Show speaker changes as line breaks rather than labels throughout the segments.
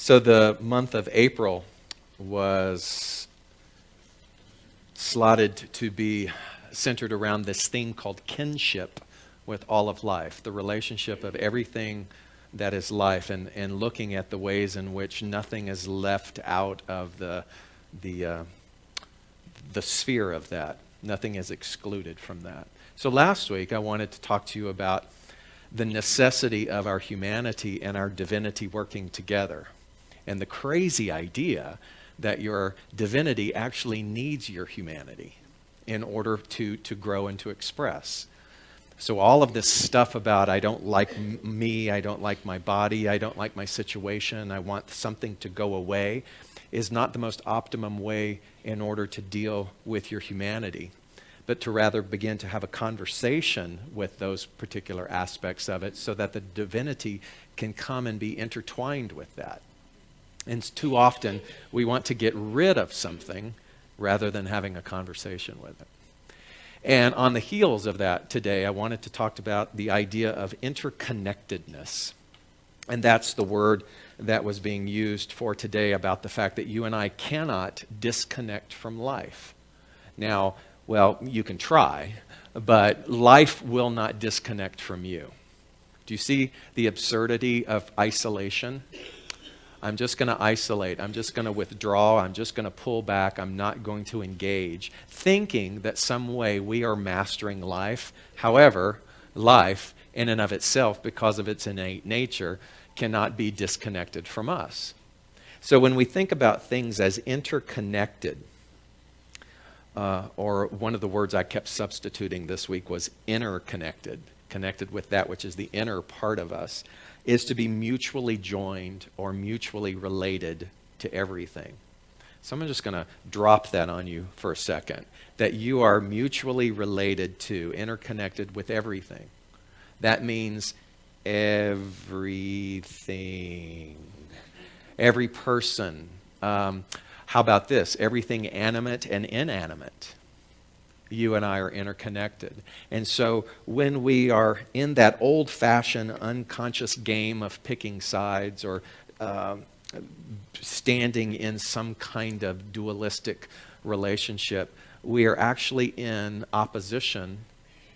So the month of April was slotted to be centered around this theme called kinship with all of life, the relationship of everything that is life, and looking at the ways in which nothing is left out of the sphere of that. Nothing is excluded from that. So last week I wanted to talk to you about the necessity of our humanity and our divinity working together, and the crazy idea that your divinity actually needs your humanity in order to grow and to express. So all of this stuff about I don't like me, I don't like my body, I don't like my situation, I want something to go away, is not the most optimum way in order to deal with your humanity, but to rather begin to have a conversation with those particular aspects of it so that the divinity can come and be intertwined with that. And too often we want to get rid of something rather than having a conversation with it. And on the heels of that today, I wanted to talk about the idea of interconnectedness. And that's the word that was being used for today about the fact that you and I cannot disconnect from life. Now, well, you can try, but life will not disconnect from you. Do you see the absurdity of isolation? I'm just going to isolate. I'm just going to withdraw. I'm just going to pull back. I'm not going to engage, thinking that some way we are mastering life. However, life in and of itself, because of its innate nature, cannot be disconnected from us. So when we think about things as interconnected, or one of the words I kept substituting this week was interconnected, connected with that which is the inner part of us, is to be mutually joined or mutually related to everything. So I'm just going to drop that on you for a second, that you are mutually related to, interconnected with everything. That means everything, every person. How about this? Everything animate and inanimate. You and I are interconnected. And so when we are in that old-fashioned unconscious game of picking sides or standing in some kind of dualistic relationship, we are actually in opposition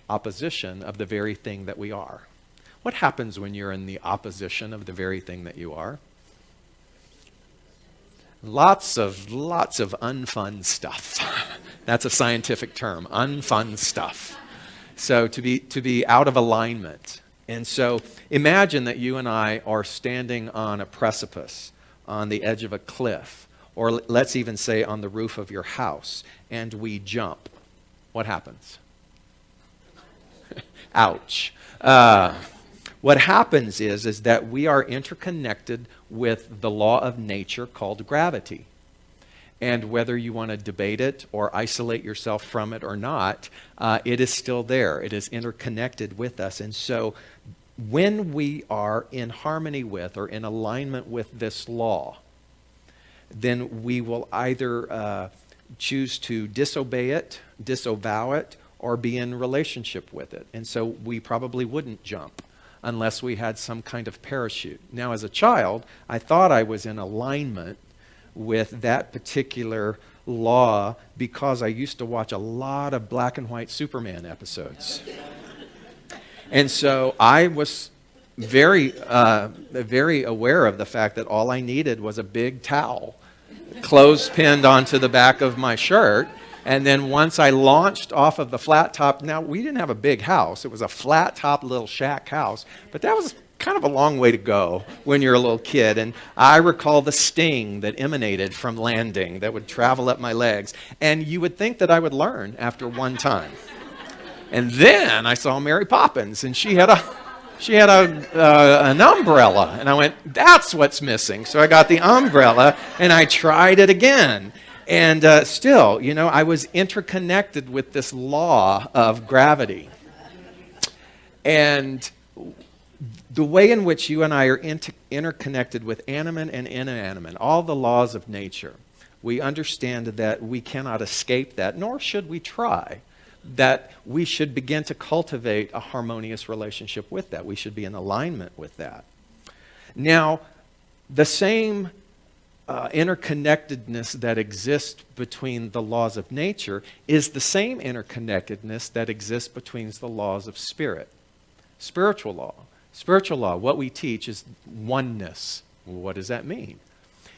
of the very thing that we are. What happens when you're in the opposition of the very thing that you are? Lots of unfun stuff. That's a scientific term, unfun stuff. So to be out of alignment. And so imagine that you and I are standing on a precipice, on the edge of a cliff, or let's even say on the roof of your house, and we jump. What happens? Ouch. What happens is that we are interconnected with the law of nature called gravity. And whether you want to debate it or isolate yourself from it or not, it is still there. It is interconnected with us. And so when we are in harmony with or in alignment with this law, then we will either choose to disobey it, disavow it, or be in relationship with it. And so we probably wouldn't jump unless we had some kind of parachute. Now, as a child, I thought I was in alignment with that particular law because I used to watch a lot of black and white Superman episodes. And so I was very aware of the fact that all I needed was a big towel clothespined onto the back of my shirt. And then once I launched off of the flat top, now we didn't have a big house. It was a flat top little shack house, but that was kind of a long way to go when you're a little kid. And I recall the sting that emanated from landing that would travel up my legs. And you would think that I would learn after one time. And then I saw Mary Poppins, and she had an umbrella. And I went, that's what's missing. So I got the umbrella, and I tried it again. And still, you know, I was interconnected with this law of gravity. And the way in which you and I are interconnected with animate and inanimate, all the laws of nature, we understand that we cannot escape that, nor should we try. That we should begin to cultivate a harmonious relationship with that. We should be in alignment with that. Now, The same interconnectedness that exists between the laws of nature is the same interconnectedness that exists between the laws of spirit. Spiritual law. Spiritual law, what we teach is oneness. What does that mean?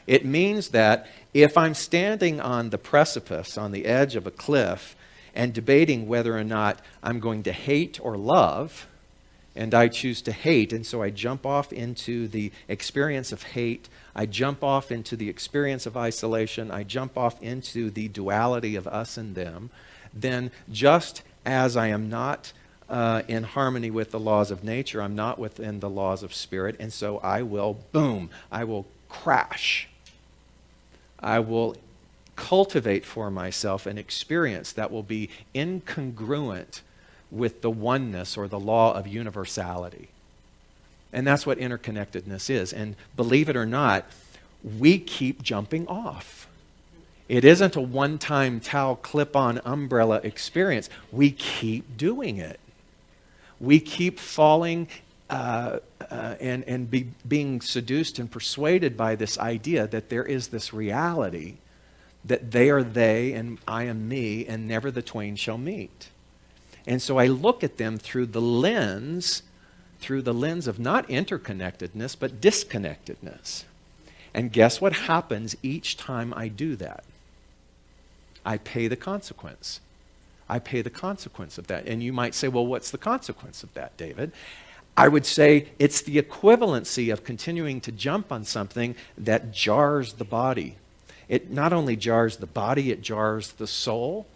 It means that if I'm standing on the precipice, on the edge of a cliff, and debating whether or not I'm going to hate or love, and I choose to hate, and so I jump off into the experience of hate, I jump off into the experience of isolation, I jump off into the duality of us and them, then just as I am not in harmony with the laws of nature, I'm not within the laws of spirit, and so I will, boom, I will crash. I will cultivate for myself an experience that will be incongruent with the oneness or the law of universality. And that's what interconnectedness is. And believe it or not, we keep jumping off. It isn't a one-time towel clip-on umbrella experience. We keep doing it. We keep falling and being seduced and persuaded by this idea that there is this reality, that they are they and I am me, and never the twain shall meet. And so I look at them through the lens of not interconnectedness, but disconnectedness. And guess what happens each time I do that? I pay the consequence. I pay the consequence of that. And you might say, well, what's the consequence of that, David? I would say it's the equivalency of continuing to jump on something that jars the body. It not only jars the body, it jars the soul.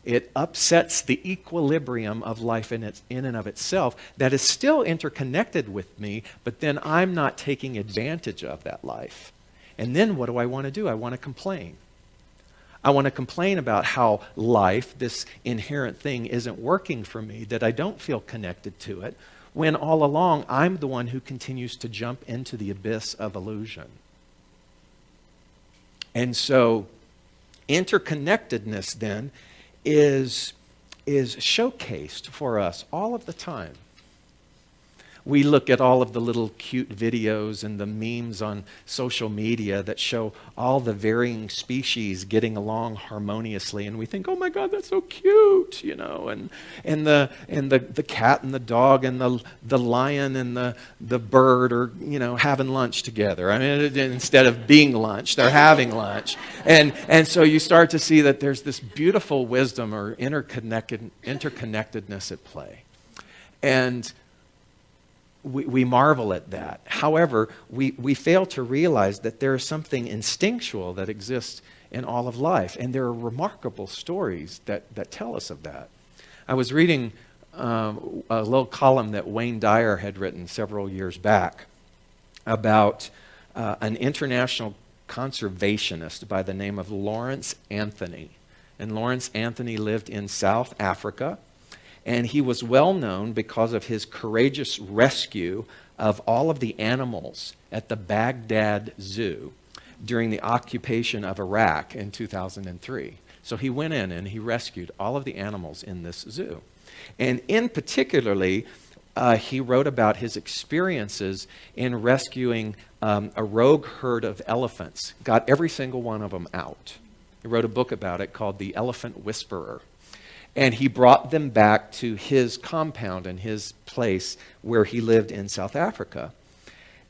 It upsets the equilibrium of life in and of itself that is still interconnected with me, but then I'm not taking advantage of that life. And then what do I want to do? I want to complain. I want to complain about how life, this inherent thing, isn't working for me, that I don't feel connected to it, when all along I'm the one who continues to jump into the abyss of illusion. And so interconnectedness then is showcased for us all of the time. We look at all of the little cute videos and the memes on social media that show all the varying species getting along harmoniously, and we think, oh my God, that's so cute, you know, and the cat and the dog and the lion and the bird are, you know, having lunch together. I mean, instead of being lunch, they're having lunch. And so you start to see that there's this beautiful wisdom or interconnectedness at play. And we marvel at that. However, we fail to realize that there is something instinctual that exists in all of life. And there are remarkable stories that tell us of that. I was reading a little column that Wayne Dyer had written several years back about an international conservationist by the name of Lawrence Anthony. And Lawrence Anthony lived in South Africa. And he was well known because of his courageous rescue of all of the animals at the Baghdad Zoo during the occupation of Iraq in 2003. So he went in and he rescued all of the animals in this zoo. And in particularly, he wrote about his experiences in rescuing a rogue herd of elephants, got every single one of them out. He wrote a book about it called The Elephant Whisperer. And he brought them back to his compound and his place where he lived in South Africa.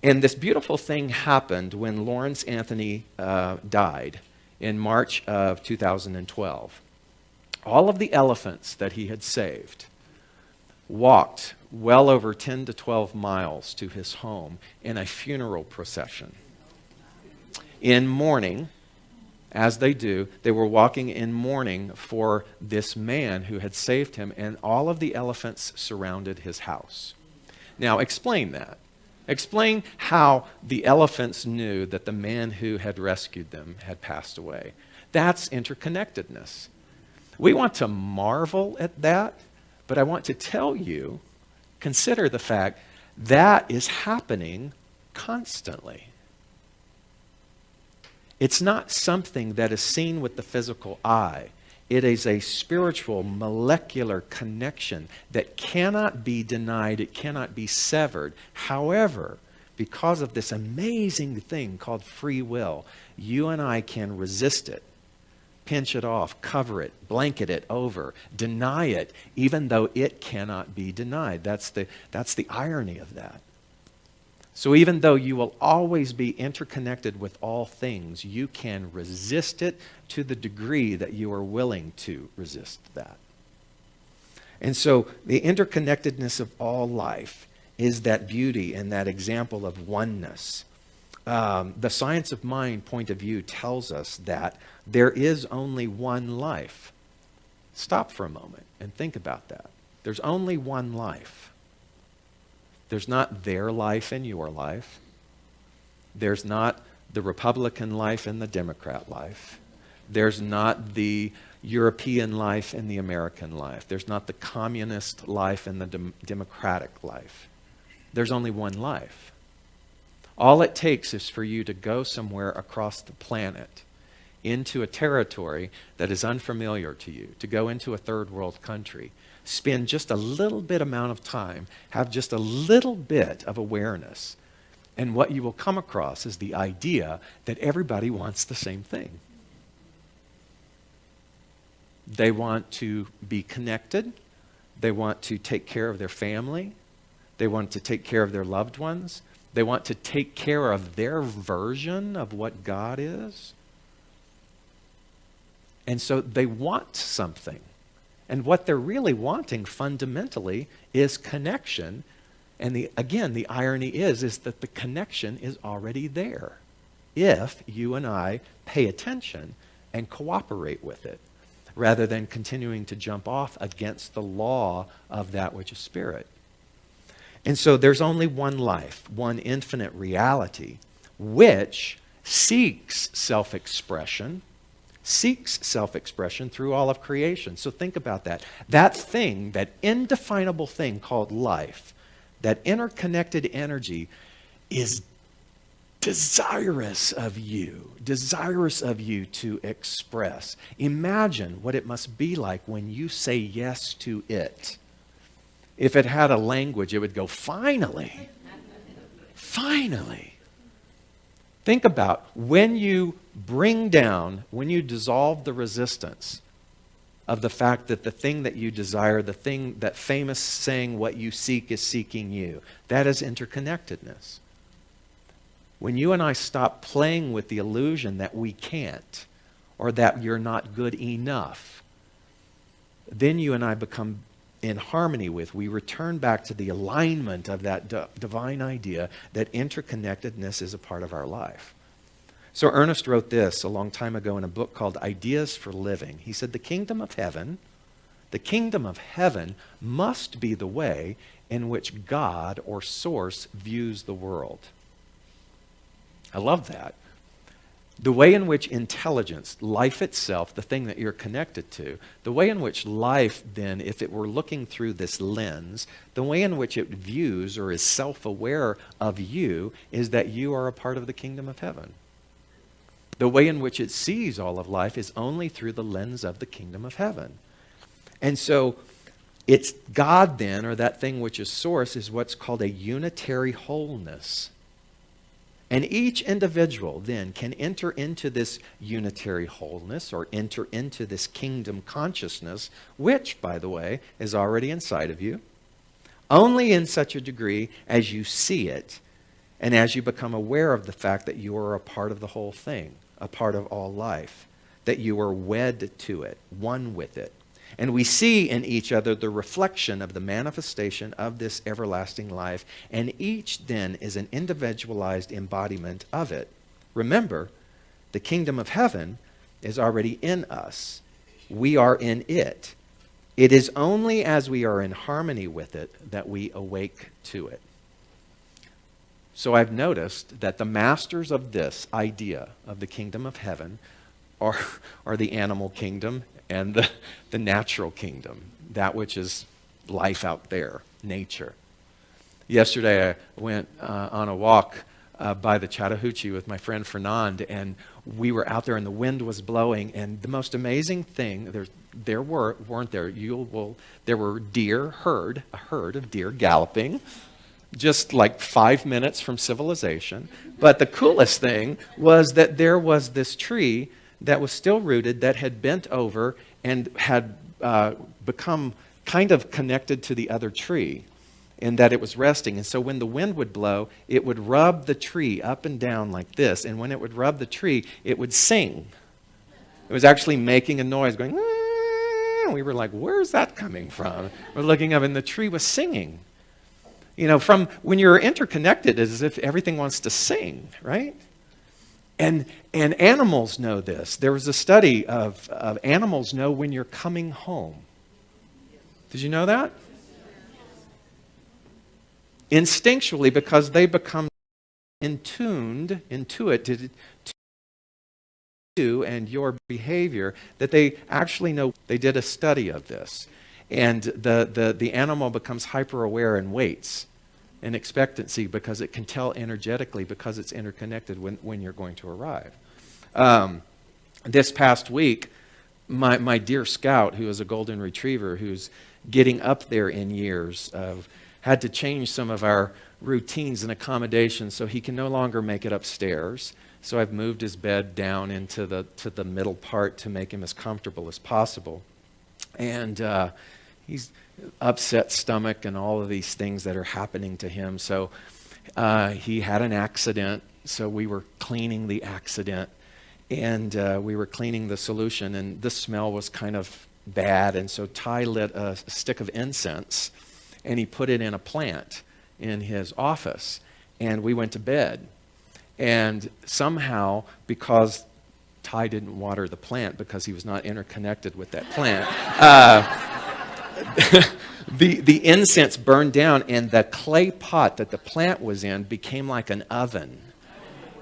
And this beautiful thing happened when Lawrence Anthony died in March of 2012. All of the elephants that he had saved walked well over 10 to 12 miles to his home in a funeral procession. In mourning, as they do, they were walking in mourning for this man who had saved him, and all of the elephants surrounded his house. Now, explain that. Explain how the elephants knew that the man who had rescued them had passed away. That's interconnectedness. We want to marvel at that, but I want to tell you, consider the fact that is happening constantly. It's not something that is seen with the physical eye. It is a spiritual, molecular connection that cannot be denied. It cannot be severed. However, because of this amazing thing called free will, you and I can resist it, pinch it off, cover it, blanket it over, deny it, even though it cannot be denied. That's the irony of that. So even though you will always be interconnected with all things, you can resist it to the degree that you are willing to resist that. And so the interconnectedness of all life is that beauty and that example of oneness. The science of mind point of view tells us that there is only one life. Stop for a moment and think about that. There's only one life. There's not their life and your life. There's not the Republican life and the Democrat life. There's not the European life and the American life. There's not the communist life and the democratic life. There's only one life. All it takes is for you to go somewhere across the planet into a territory that is unfamiliar to you, to go into a third world country, spend just a little bit amount of time, have just a little bit of awareness, and what you will come across is the idea that everybody wants the same thing. They want to be connected. They want to take care of their family. They want to take care of their loved ones. They want to take care of their version of what God is. And so they want something. And what they're really wanting fundamentally is connection. And again, the irony is that the connection is already there if you and I pay attention and cooperate with it, rather than continuing to jump off against the law of that which is spirit. And so there's only one life, one infinite reality, which seeks self-expression through all of creation. So think about that. That thing, that indefinable thing called life, that interconnected energy is desirous of you to express. Imagine what it must be like when you say yes to it. If it had a language, it would go, finally, finally. Think about when you dissolve the resistance of the fact that the thing that you desire, the thing, that famous saying, what you seek is seeking you. That is interconnectedness. When you and I stop playing with the illusion that we can't, or that you're not good enough, then you and I become in harmony with, we return back to the alignment of that divine idea that interconnectedness is a part of our life. So Ernest wrote this a long time ago in a book called Ideas for Living. He said, the kingdom of heaven must be the way in which God or Source views the world. I love that. The way in which intelligence, life itself, the thing that you're connected to, the way in which life then, if it were looking through this lens, the way in which it views or is self-aware of you is that you are a part of the kingdom of heaven. The way in which it sees all of life is only through the lens of the kingdom of heaven. And so it's God then, or that thing which is Source, is what's called a unitary wholeness. And each individual then can enter into this unitary wholeness or enter into this kingdom consciousness, which, by the way, is already inside of you, only in such a degree as you see it and as you become aware of the fact that you are a part of the whole thing, a part of all life, that you are wed to it, one with it. And we see in each other the reflection of the manifestation of this everlasting life, and each then is an individualized embodiment of it. Remember, the kingdom of heaven is already in us. We are in it. It is only as we are in harmony with it that we awake to it. So I've noticed that the masters of this idea of the kingdom of heaven are the animal kingdom and the natural kingdom, that which is life out there, nature. Yesterday I went on a walk by the Chattahoochee with my friend Fernand, and we were out there and the wind was blowing, and the most amazing thing, there were deer, a herd of deer galloping just like 5 minutes from civilization. But the coolest thing was that there was this tree that was still rooted that had bent over and had become kind of connected to the other tree, in that it was resting. And so when the wind would blow, it would rub the tree up and down like this. And when it would rub the tree, it would sing. It was actually making a noise going, "Ah," and we were like, where's that coming from? We're looking up and the tree was singing. You know, from when you're interconnected, it's as if everything wants to sing, right? And animals know this. There was a study of animals know when you're coming home. Did you know that? Instinctually, because they become intuited to you and your behavior, that they actually know. They did a study of this. And the animal becomes hyper aware and waits in expectancy because it can tell energetically, because it's interconnected when you're going to arrive. This past week, my dear Scout, who is a golden retriever, who's getting up there in years, had to change some of our routines and accommodations so he can no longer make it upstairs. So I've moved his bed down into the middle part to make him as comfortable as possible. And he's upset stomach and all of these things that are happening to him. So he had an accident. So we were cleaning the accident, and we were cleaning the solution, and the smell was kind of bad. And so Ty lit a stick of incense, and he put it in a plant in his office, and we went to bed. And somehow, because Ty didn't water the plant because he was not interconnected with that plant, the incense burned down, and the clay pot that the plant was in became like an oven,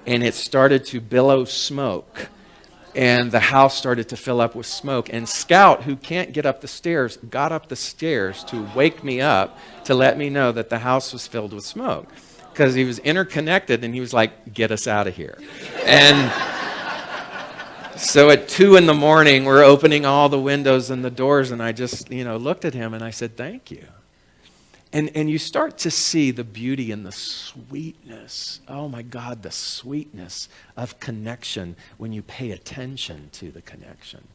and it started to billow smoke, and the house started to fill up with smoke. And Scout, who can't get up the stairs, got up the stairs to wake me up to let me know that the house was filled with smoke, because he was interconnected, and he was like, get us out of here. And so at 2 in the morning, we're opening all the windows and the doors, and I just, looked at him and I said, thank you. And you start to see the beauty and the sweetness, oh my God, the sweetness of connection when you pay attention to the connection.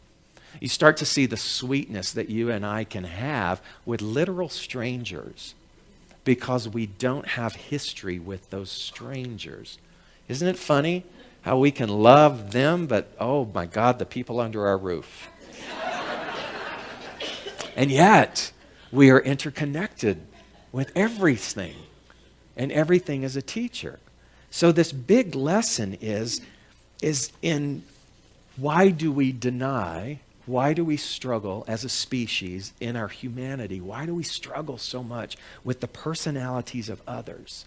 You start to see the sweetness that you and I can have with literal strangers, because we don't have history with those strangers. Isn't it funny how we can love them, but oh my God, the people under our roof. And yet, we are interconnected with everything, and everything is a teacher. So this big lesson is in why do we deny, why do we struggle as a species in our humanity? Why do we struggle so much with the personalities of others?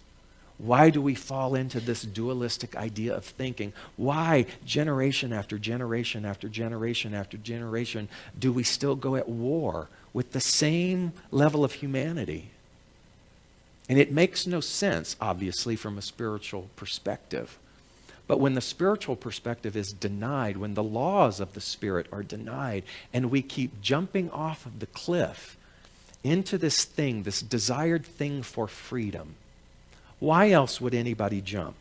Why do we fall into this dualistic idea of thinking? Why, generation after generation after generation after generation, do we still go at war with the same level of humanity? And it makes no sense, obviously, from a spiritual perspective. But when the spiritual perspective is denied, when the laws of the Spirit are denied, and we keep jumping off of the cliff into this thing, this desired thing for freedom, why else would anybody jump?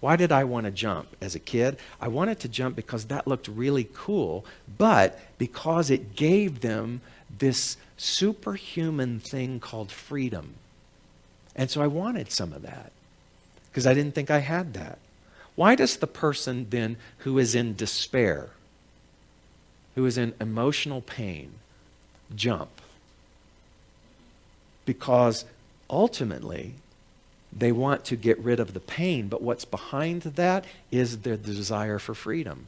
Why did I want to jump as a kid? I wanted to jump because that looked really cool, but because it gave them this superhuman thing called freedom. And so I wanted some of that because I didn't think I had that. Why does the person then who is in despair, who is in emotional pain, jump? Because ultimately, they want to get rid of the pain, but what's behind that is their desire for freedom.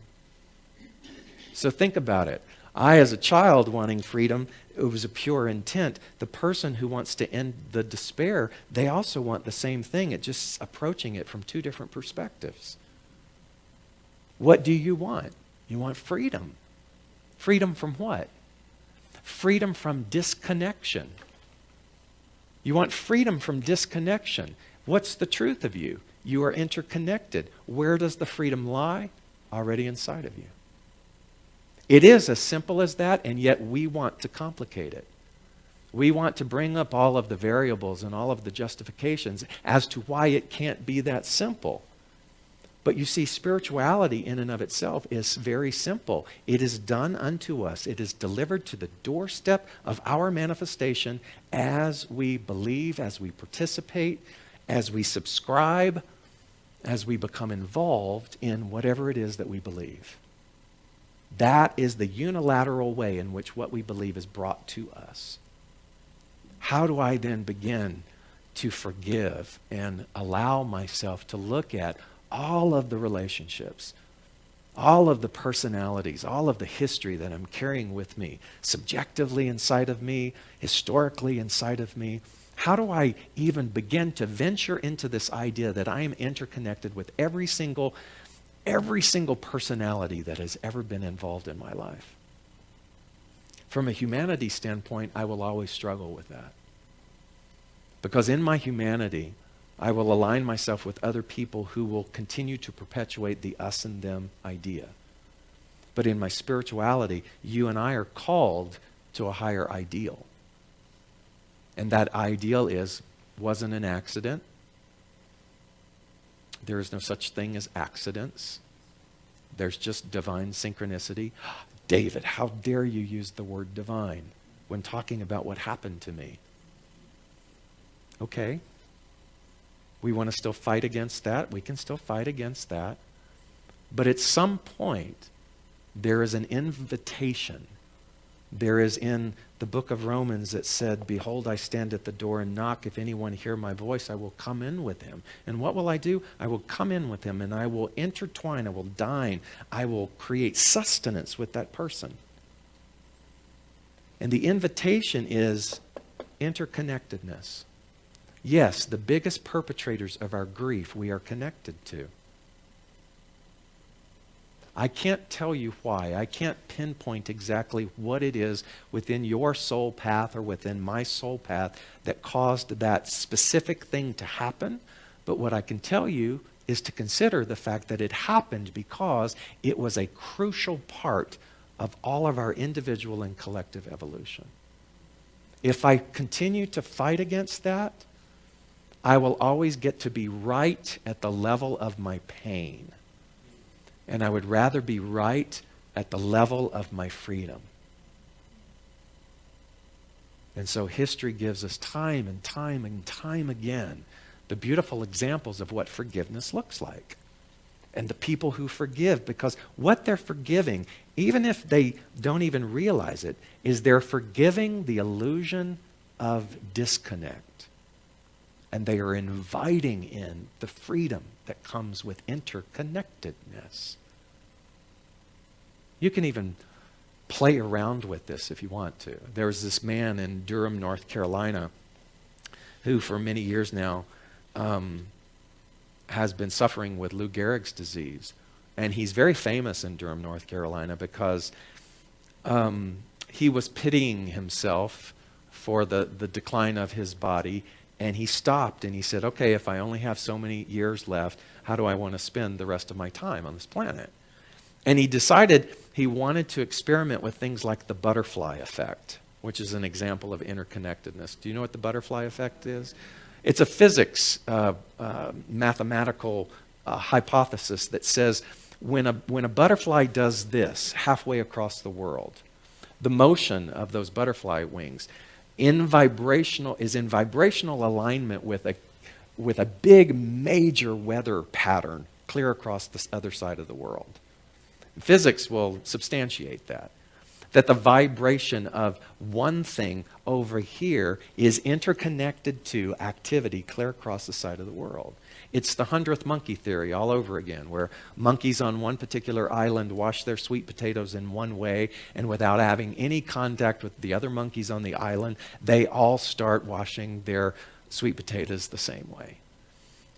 So think about it. I, as a child wanting freedom, it was a pure intent. The person who wants to end the despair, they also want the same thing. It's just approaching it from two different perspectives. What do you want? You want freedom. Freedom from what? Freedom from disconnection. You want freedom from disconnection. What's the truth of you? You are interconnected. Where does the freedom lie? Already inside of you. It is as simple as that, and yet we want to complicate it. We want to bring up all of the variables and all of the justifications as to why it can't be that simple. But you see, spirituality in and of itself is very simple. It is done unto us. It is delivered to the doorstep of our manifestation as we believe, as we participate, as we subscribe, as we become involved in whatever it is that we believe. That is the unilateral way in which what we believe is brought to us. How do I then begin to forgive and allow myself to look at all of the relationships, all of the personalities, all of the history that I'm carrying with me, subjectively inside of me, historically inside of me? How do I even begin to venture into this idea that I am interconnected with every single personality that has ever been involved in my life? From a humanity standpoint, I will always struggle with that. Because in my humanity, I will align myself with other people who will continue to perpetuate the us and them idea. But in my spirituality, you and I are called to a higher ideal. And that ideal wasn't an accident. There is no such thing as accidents. There's just divine synchronicity. David, how dare you use the word divine when talking about what happened to me? Okay. We want to still fight against that. We can still fight against that. But at some point, there is an invitation. There is in the book of Romans that said, behold, I stand at the door and knock. If anyone hear my voice, I will come in with him. And what will I do? I will come in with him and I will intertwine. I will dine. I will create sustenance with that person. And the invitation is interconnectedness. Yes, the biggest perpetrators of our grief we are connected to. I can't tell you why. I can't pinpoint exactly what it is within your soul path or within my soul path that caused that specific thing to happen. But what I can tell you is to consider the fact that it happened because it was a crucial part of all of our individual and collective evolution. If I continue to fight against that, I will always get to be right at the level of my pain. And I would rather be right at the level of my freedom. And so history gives us time and time and time again the beautiful examples of what forgiveness looks like. And the people who forgive, because what they're forgiving, even if they don't even realize it, is they're forgiving the illusion of disconnect. And they are inviting in the freedom that comes with interconnectedness. You can even play around with this if you want to. There's this man in Durham, North Carolina, who for many years now has been suffering with Lou Gehrig's disease. And he's very famous in Durham, North Carolina, because he was pitying himself for the decline of his body. And he stopped and he said, okay, if I only have so many years left, how do I want to spend the rest of my time on this planet? And he decided he wanted to experiment with things like the butterfly effect, which is an example of interconnectedness. Do you know what the butterfly effect is? It's a physics, mathematical hypothesis that says when a butterfly does this halfway across the world, the motion of those butterfly wings is in vibrational alignment with a big major weather pattern clear across the other side of the world. Physics will substantiate that the vibration of one thing over here is interconnected to activity clear across the side of the world. It's the 100th monkey theory all over again, where monkeys on one particular island wash their sweet potatoes in one way, and without having any contact with the other monkeys on the island, they all start washing their sweet potatoes the same way.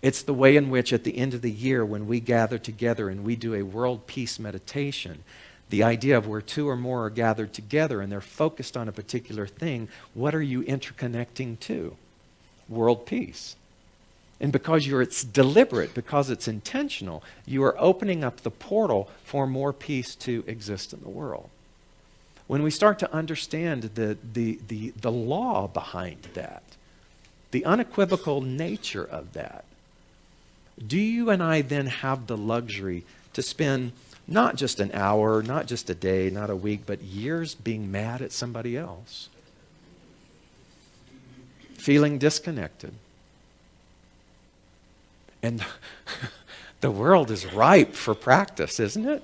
It's the way in which at the end of the year, when we gather together and we do a world peace meditation, the idea of where two or more are gathered together and they're focused on a particular thing, what are you interconnecting to? World peace. And because it's deliberate, because it's intentional, you are opening up the portal for more peace to exist in the world. when we start to understand the law behind that, the unequivocal nature of that, do you and I then have the luxury to spend not just an hour, not just a day, not a week, but years being mad at somebody else? Feeling disconnected. And the world is ripe for practice, isn't it?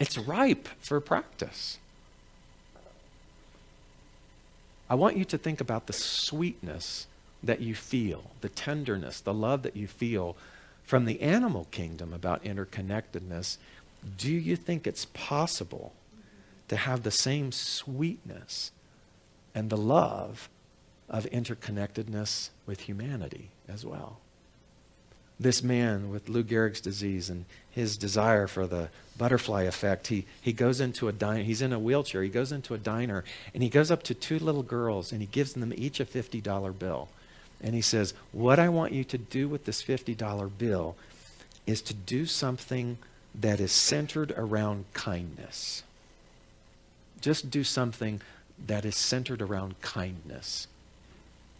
It's ripe for practice. I want you to think about the sweetness that you feel, the tenderness, the love that you feel from the animal kingdom about interconnectedness. Do you think it's possible to have the same sweetness and the love of interconnectedness with humanity as well? This man with Lou Gehrig's disease and his desire for the butterfly effect, he goes into a diner. He's in a wheelchair. He goes into a diner, and he goes up to two little girls, and he gives them each a $50 bill. And he says, what I want you to do with this $50 bill is to do something that is centered around kindness. Just do something that is centered around kindness.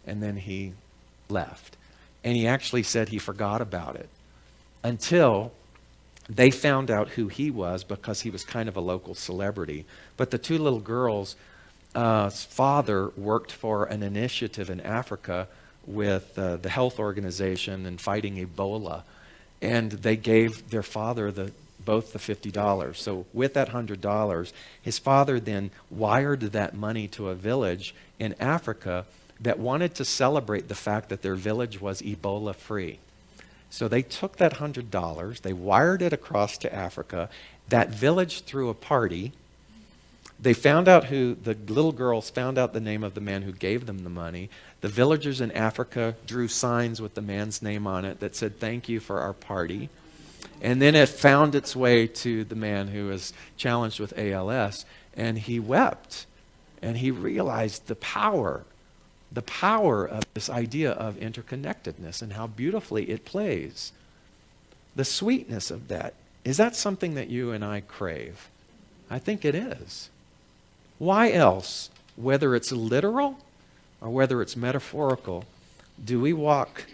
And then he left. And he actually said he forgot about it until they found out who he was, because he was kind of a local celebrity. But the two little girls' father worked for an initiative in Africa with the health organization and fighting Ebola. And they gave their father both the $50. So with that $100, his father then wired that money to a village in Africa that wanted to celebrate the fact that their village was Ebola free. So they took that $100, they wired it across to Africa. That village threw a party. They found out the little girls found out the name of the man who gave them the money. The villagers in Africa drew signs with the man's name on it that said, "Thank you for our party." And then it found its way to the man who was challenged with ALS, and he wept. And he realized the power of this idea of interconnectedness and how beautifully it plays. The sweetness of that. Is that something that you and I crave? I think it is. Why else, whether it's literal or whether it's metaphorical, do we walk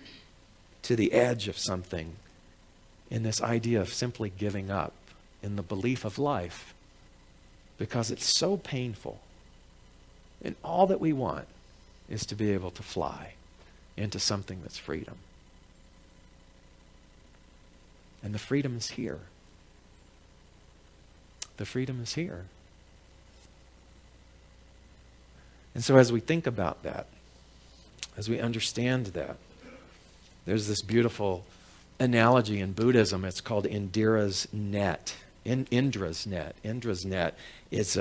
to the edge of something in this idea of simply giving up in the belief of life? Because it's so painful. And all that we want is to be able to fly into something that's freedom. And the freedom is here. The freedom is here. And so as we think about that, as we understand that, there's this beautiful analogy in Buddhism. It's called Indira's net. Indra's net. Indra's net is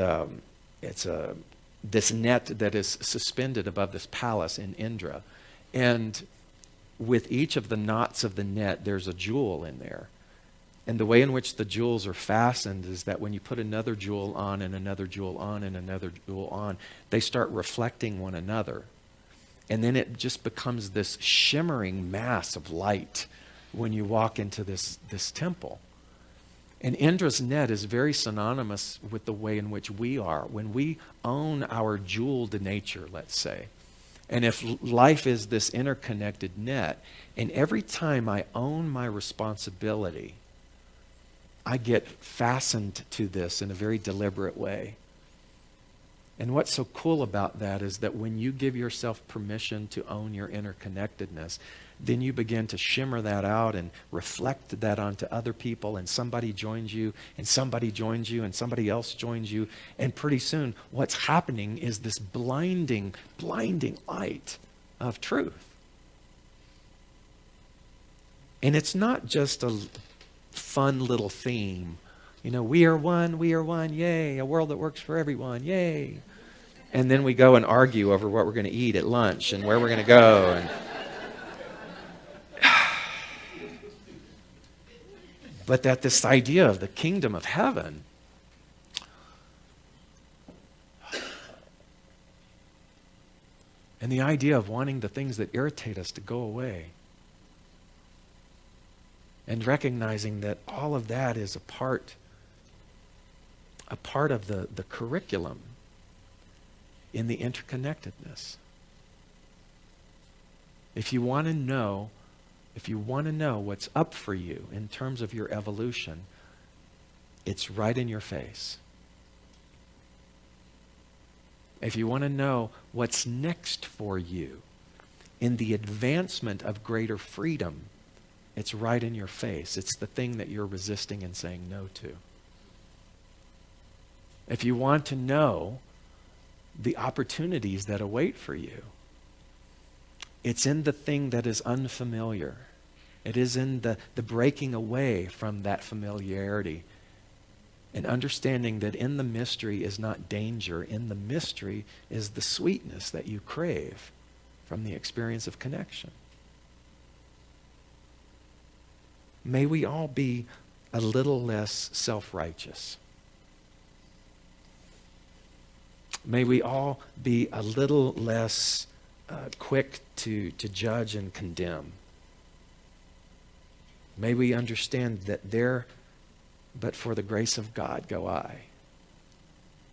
this net that is suspended above this palace in Indra. And with each of the knots of the net, there's a jewel in there. And the way in which the jewels are fastened is that when you put another jewel on and another jewel on and another jewel on, they start reflecting one another. And then it just becomes this shimmering mass of light when you walk into this temple. And Indra's net is very synonymous with the way in which we are. When we own our jeweled nature, let's say, and if life is this interconnected net, and every time I own my responsibility, I get fastened to this in a very deliberate way. And what's so cool about that is that when you give yourself permission to own your interconnectedness, then you begin to shimmer that out and reflect that onto other people, and somebody joins you, and somebody joins you, and somebody else joins you. And pretty soon, what's happening is this blinding, blinding light of truth. And it's not just a fun little theme. You know, we are one, yay, a world that works for everyone, yay. And then we go and argue over what we're going to eat at lunch and where we're going to go. And but that this idea of the kingdom of heaven and the idea of wanting the things that irritate us to go away, and recognizing that all of that is a part a part of the curriculum in the interconnectedness. If you want to know what's up for you in terms of your evolution, it's right in your face. If you want to know what's next for you in the advancement of greater freedom, it's right in your face. It's the thing that you're resisting and saying no to. If you want to know the opportunities that await for you, it's in the thing that is unfamiliar. It is in the breaking away from that familiarity and understanding that in the mystery is not danger. In the mystery is the sweetness that you crave from the experience of connection. May we all be a little less self-righteous. May we all be a little less quick to judge and condemn. May we understand that there, but for the grace of God go I.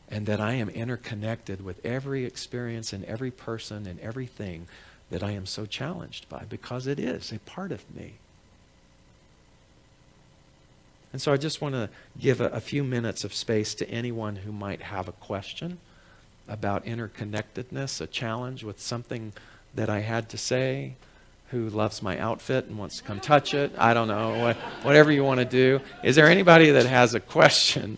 And that I am interconnected with every experience and every person and everything that I am so challenged by, because it is a part of me. And so I just want to give a few minutes of space to anyone who might have a question about interconnectedness, a challenge with something that I had to say, who loves my outfit and wants to come touch it. I don't know, whatever you want to do. Is there anybody that has a question?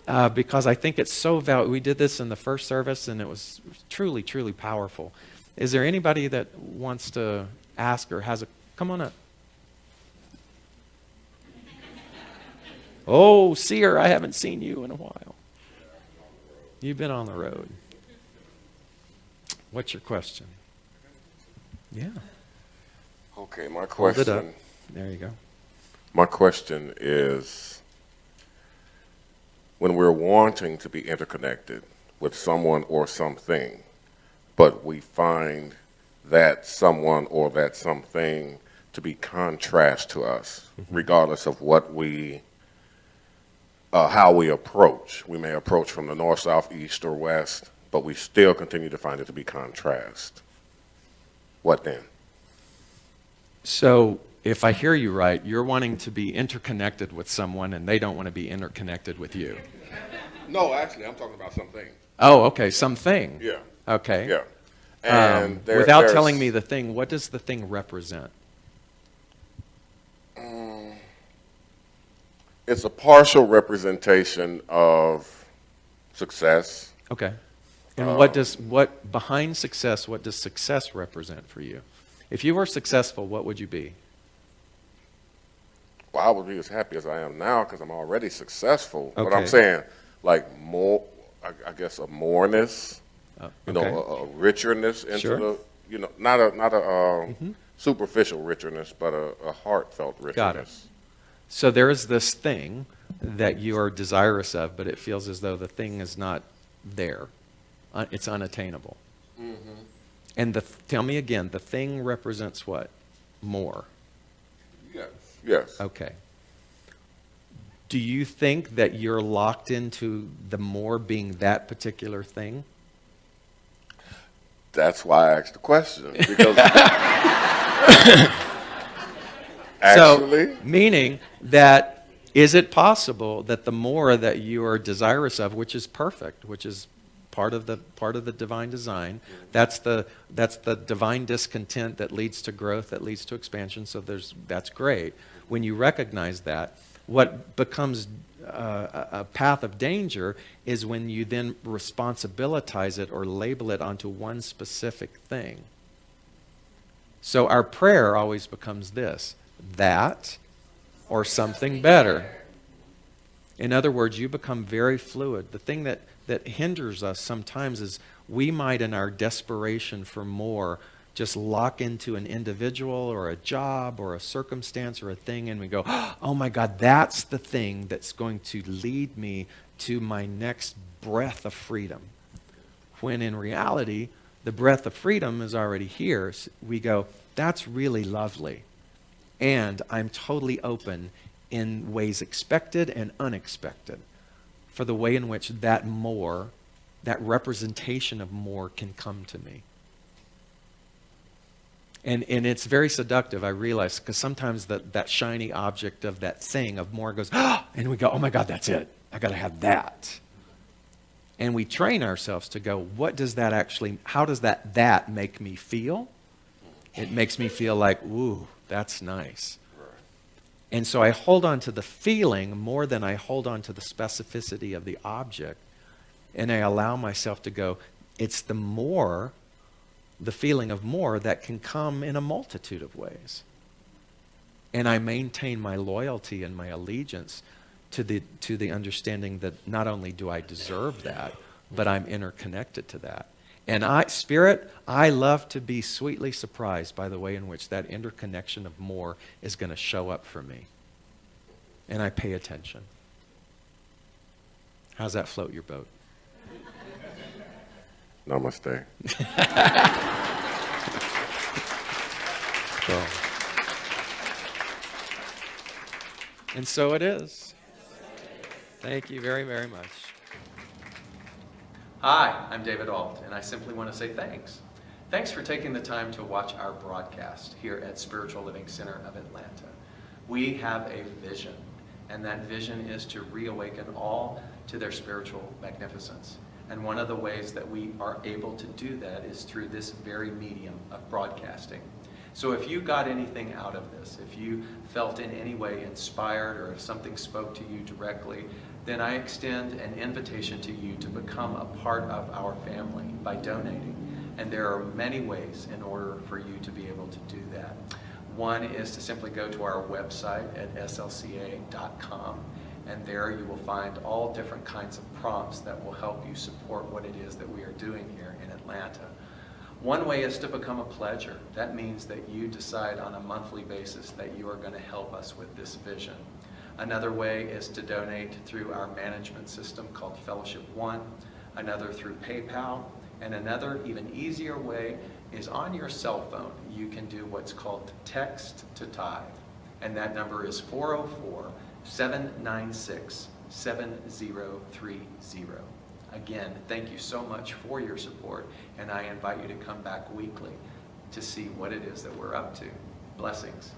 Because I think it's so valuable. We did this in the first service and it was truly, truly powerful. Is there anybody that wants to ask or has a, come on up. Oh, Seer, I haven't seen you in a while. You've been on the road. What's your question? Yeah.
Okay, my
Hold it up.
question.
There you go.
My question is, when we're wanting to be interconnected with someone or something, but we find that someone or that something to be contrast to us, regardless of what we, how we approach. We may approach from the north, south, east, or west, but we still continue to find it to be contrast. What then?
So if I hear you right, you're wanting to be interconnected with someone and they don't want to be interconnected with you.
No, actually, I'm talking about something.
Oh, okay, something.
Yeah.
Okay.
Yeah. And
without telling me the thing, what does the thing represent?
It's a partial representation of success.
Okay. And what behind success, what does success represent for you? If you were successful, what would you be?
Well, I would be as happy as I am now because I'm already successful.
Okay.
But I'm saying, like, more, I guess, a moreness, you know, a richerness into the, you know, not a superficial richerness, but a heartfelt richerness.
Got it. So there is this thing that you are desirous of, but it feels as though the thing is not there. It's unattainable. And tell me again, the thing represents what? More.
Yes. Yes.
Okay. Do you think that you're locked into the more being that particular thing?
That's why I asked the question. Because actually,
so, meaning that is it possible that the more that you are desirous of, which is perfect, which is part of the divine design, that's the divine discontent that leads to growth, that leads to expansion. So that's great. When you recognize that, what becomes a path of danger is when you then responsibilitize it or label it onto one specific thing. So our prayer always becomes this: that or something better. In other words, you become very fluid. The thing that hinders us sometimes is we might, in our desperation for more, just lock into an individual or a job or a circumstance or a thing, and we go, oh my God, that's the thing that's going to lead me to my next breath of freedom. When in reality, the breath of freedom is already here. So we go, that's really lovely. And I'm totally open in ways expected and unexpected for the way in which that more, that representation of more, can come to me. And it's very seductive, I realize, because sometimes that shiny object of that thing of more goes, oh, and we go, oh my God, that's it. I got to have that. And we train ourselves to go, what does that actually, how does that make me feel? It makes me feel like, ooh, that's nice. And so I hold on to the feeling more than I hold on to the specificity of the object. And I allow myself to go, it's the more, the feeling of more that can come in a multitude of ways. And I maintain my loyalty and my allegiance to the understanding that not only do I deserve that, but I'm interconnected to that. And Spirit, I love to be sweetly surprised by the way in which that interconnection of more is going to show up for me. And I pay attention. How's that float your boat?
Namaste.
And so it is. Thank you very, very much. Hi, I'm David Ault, and I simply want to say thanks. Thanks for taking the time to watch our broadcast here at Spiritual Living Center of Atlanta. We have a vision, and that vision is to reawaken all to their spiritual magnificence. And one of the ways that we are able to do that is through this very medium of broadcasting. So if you got anything out of this, if you felt in any way inspired, or if something spoke to you directly, then I extend an invitation to you to become a part of our family by donating. And there are many ways in order for you to be able to do that. One is to simply go to our website at slca.com, and there you will find all different kinds of prompts that will help you support what it is that we are doing here in Atlanta. One way is to become a pledger. That means that you decide on a monthly basis that you are going to help us with this vision. Another way is to donate through our management system called Fellowship One, another through PayPal, and another even easier way is on your cell phone. You can do what's called text to tithe, and that number is 404-796-7030. Again, thank you so much for your support, and I invite you to come back weekly to see what it is that we're up to. Blessings.